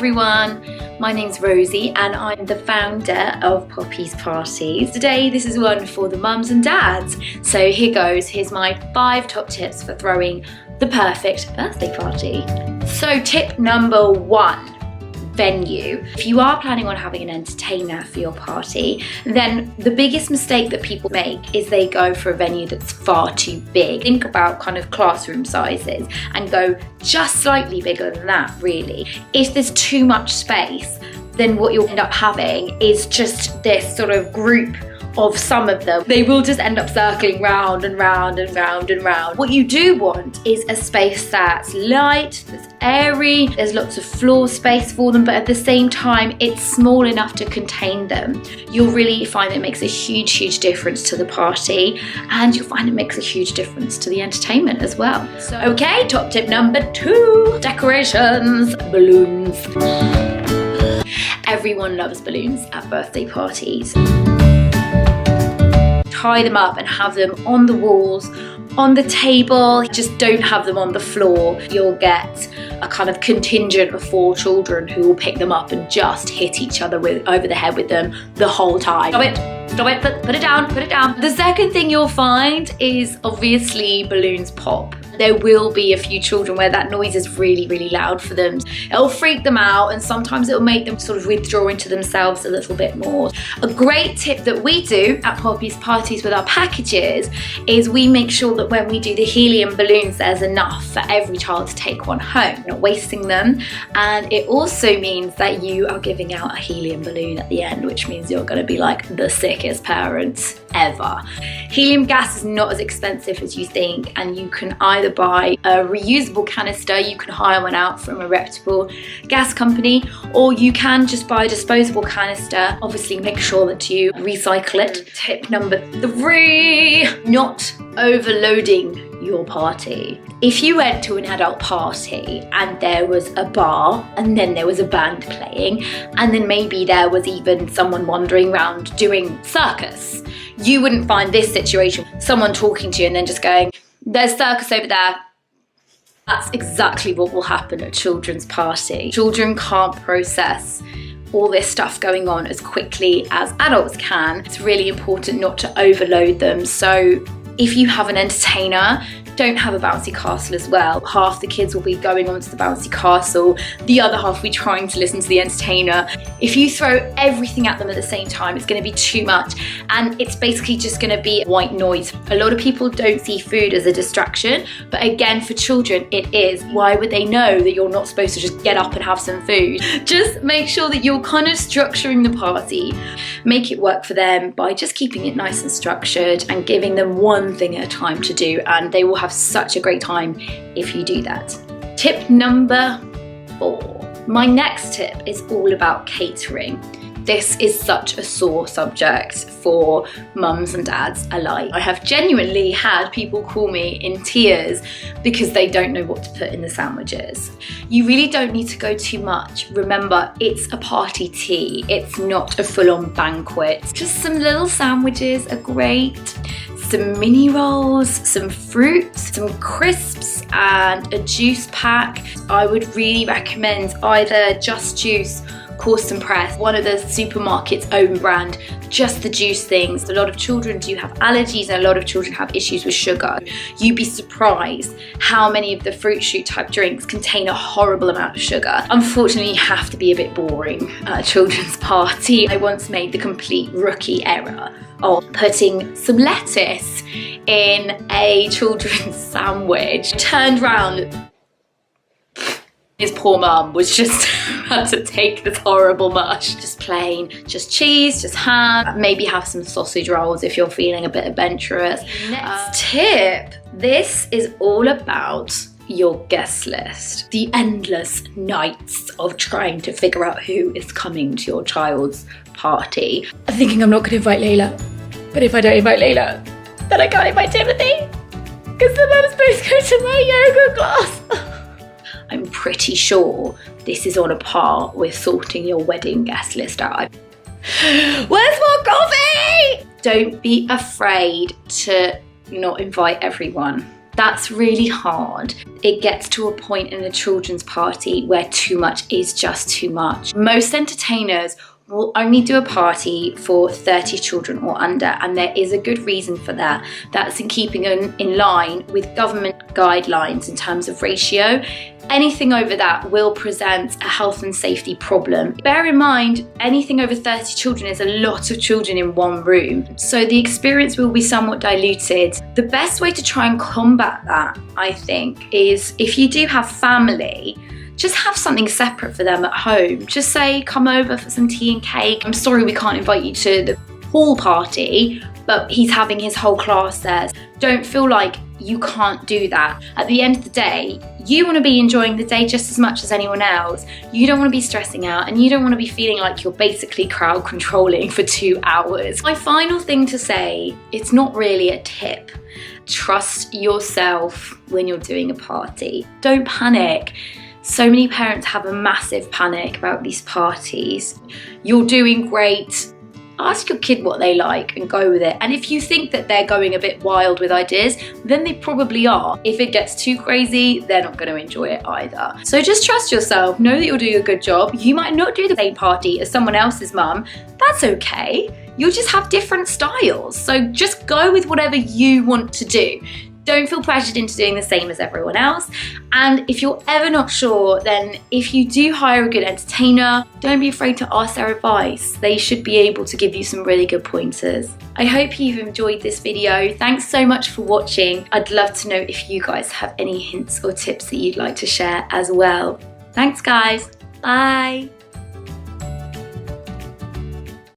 everyone, my name's Rosie and I'm the founder of Poppy's Parties. Today this is one for the mums and dads. So here goes, here's my 5 top tips for throwing the perfect birthday party. So tip number 1. Venue. If you are planning on having an entertainer for your party, then the biggest mistake that people make is they go for a venue that's far too big. Think about kind of classroom sizes and go just slightly bigger than that, really. If there's too much space, then what you'll end up having is just this sort of group of some of them. They will just end up circling round and round and round and round. What you do want is a space that's light, that's airy, there's lots of floor space for them, but at the same time it's small enough to contain them. You'll really find it makes a huge difference to the party, and you'll find it makes a huge difference to the entertainment as well. So, okay, top tip number 2, decorations, balloons. Everyone loves balloons at birthday parties. Tie them up and have them on the walls, on the table. Just don't have them on the floor. You'll get a kind of contingent of 4 children who will pick them up and just hit each other over the head with them the whole time. Stop it, put it down, put it down. The second thing you'll find is obviously balloons pop. There will be a few children where that noise is really loud for them. It'll freak them out, and sometimes it'll make them sort of withdraw into themselves a little bit more. A great tip that we do at Poppy's Parties with our packages is we make sure that when we do the helium balloons, there's enough for every child to take one home, not wasting them. And it also means that you are giving out a helium balloon at the end, which means you're going to be like the sickest parents ever. Helium gas is not as expensive as you think, and you can either buy a reusable canister, you can hire one out from a reputable gas company, or you can just buy a disposable canister. Obviously make sure that you recycle it. Tip number 3, not overloading your party. If you went to an adult party and there was a bar and then there was a band playing and then maybe there was even someone wandering around doing circus, you wouldn't find this situation, someone talking to you and then just going, "There's circus over there." That's exactly what will happen at a children's party. Children can't process all this stuff going on as quickly as adults can. It's really important not to overload them. So if you have an entertainer, don't have a bouncy castle as well. Half the kids will be going onto the bouncy castle, the other half will be trying to listen to the entertainer. If you throw everything at them at the same time, it's going to be too much, and it's basically just going to be white noise. A lot of people don't see food as a distraction, but again, for children it is. Why would they know that you're not supposed to just get up and have some food? Just make sure that you're kind of structuring the party. Make it work for them by just keeping it nice and structured and giving them one thing at a time to do, and they will have such a great time if you do that. Tip number 4. My next tip is all about catering. This is such a sore subject for mums and dads alike. I have genuinely had people call me in tears because they don't know what to put in the sandwiches. You really don't need to go too much. Remember, it's a party tea. It's not a full-on banquet. Just some little sandwiches are great. Some mini rolls, some fruit, some crisps, and a juice pack. I would really recommend either Just Juice, Coarse and Press, one of the supermarket's own brand, just the juice things. A lot of children do have allergies and a lot of children have issues with sugar. You'd be surprised how many of the fruit shoot type drinks contain a horrible amount of sugar. Unfortunately, you have to be a bit boring at a children's party. I once made the complete rookie error of putting some lettuce in a children's sandwich. Turned round, his poor mum was just had to take this horrible mush. Just plain, just cheese, just ham, maybe have some sausage rolls if you're feeling a bit adventurous. Next tip, this is all about your guest list. The endless nights of trying to figure out who is coming to your child's party. I'm thinking I'm not going to invite Layla, but if I don't invite Layla, then I can't invite Timothy because the mum's supposed to go to my yoga class. I'm pretty sure this is on a par with sorting your wedding guest list out. Where's more coffee? Don't be afraid to not invite everyone. That's really hard. It gets to a point in a children's party where too much is just too much. Most entertainers will only do a party for 30 children or under, and there is a good reason for that. That's in keeping in line with government guidelines in terms of ratio. Anything over that will present a health and safety problem. Bear in mind, anything over 30 children is a lot of children in one room, so the experience will be somewhat diluted. The best way to try and combat that, I think, is if you do have family, just have something separate for them at home. Just say, come over for some tea and cake. I'm sorry we can't invite you to the hall party, but he's having his whole class there. Don't feel like you can't do that. At the end of the day, you want to be enjoying the day just as much as anyone else. You don't want to be stressing out, and you don't want to be feeling like you're basically crowd controlling for 2 hours. My final thing to say, it's not really a tip. Trust yourself when you're doing a party. Don't panic. So many parents have a massive panic about these parties. You're doing great. Ask your kid what they like and go with it. And if you think that they're going a bit wild with ideas, then they probably are. If it gets too crazy, they're not going to enjoy it either. So just trust yourself. Know that you're doing a good job. You might not do the same party as someone else's mum. That's okay. You'll just have different styles. So just go with whatever you want to do. Don't feel pressured into doing the same as everyone else. And if you're ever not sure, then if you do hire a good entertainer, don't be afraid to ask their advice. They should be able to give you some really good pointers. I hope you've enjoyed this video. Thanks so much for watching. I'd love to know if you guys have any hints or tips that you'd like to share as well. Thanks guys. Bye.